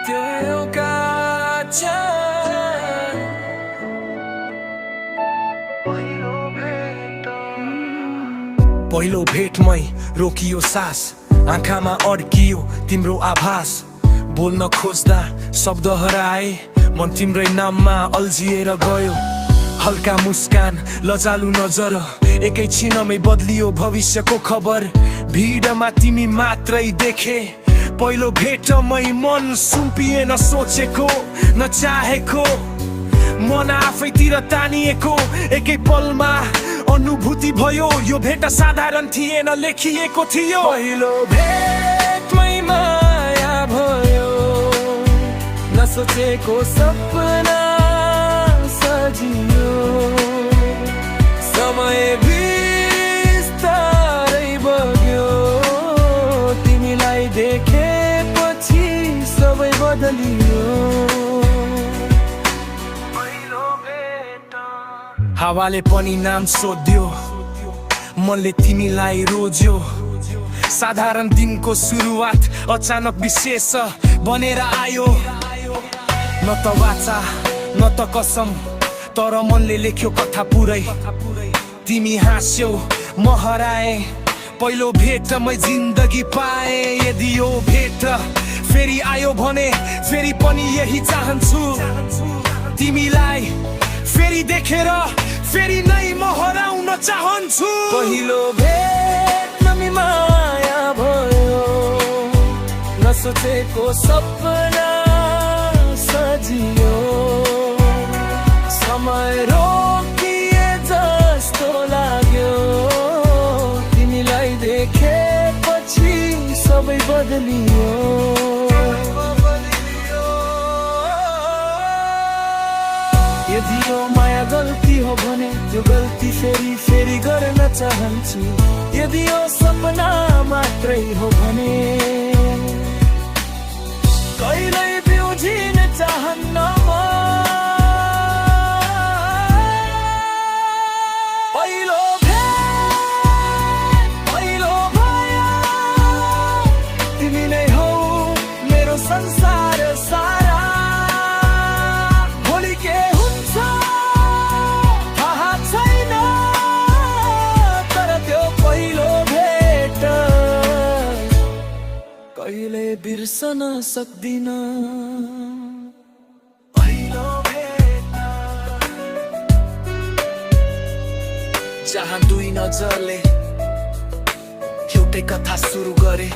त्यो एउटा पहिलो भेटमै रोकियो सास, आँखामा अड्कियो तिम्रो आभास। बोल्न खोज्दा शब्द हराए, मन तिम्रै नाममा अल्झिएर गयो। हल्का मुस्कान, लजालु नजर, एकैछिनमै बदलियो भविष्यको खबर। भिडमा तिमी मात्रै देखे, पहिलो भेटमै मन सुम्पिए। नसोचेको नचाहेको मन आफैतिर तानिएको, एकै पलमा अनुभूति भयो। यो भेट साधारण थिएन, लेखिएको थियो। पहिलो भेटमै माया भयो, नसोचेको सपना सजियो। समय बिस्तारै बग्यो, तिमीलाई देखेपछि सबै बदलियो। हावाले पनि नाम सोध्यो, मनले तिमीलाई रोज्यो। साधारण दिनको सुरुवात अचानक विशेष बनेर आयो। न त वाचा न त कसम, तर मनले लेख्यो कथा पुरै। तिमी हाँस्यौ, म हराए, पहिलो भेटमै जिन्दगी पाए। यदि यो भेट फेरि आयो भने फेरि पनि यही चाहन्छु, तिमीलाई फेरि देखेर फेरि नै म हराउन चाहन्छु। पहिलो भेटमै माया भयो, नसोचेको सपना सजियो। समय रोकिए जस्तो लाग्यो, तिमीलाई देखेपछि सबै बदलियो। यदि यो माया गल्ती हो भने त्यो गल्ती फेरि फेरि गर्न चाहन्छु। यदि यो सपना मात्रै हो भने कहिल्यै बिउजिन चाहन्न म। पहिलो भेट पहिलो भयो, तिमी नै हौ मेरो संसार सारा। भोलि के हुन्छ थाहा छैन, तर त्यो पहिलो भेट कहिले बिर्सन सक्दिन। पहिलो भेट जहाँ दुई नजरले एउटै कथा सुरु गरे।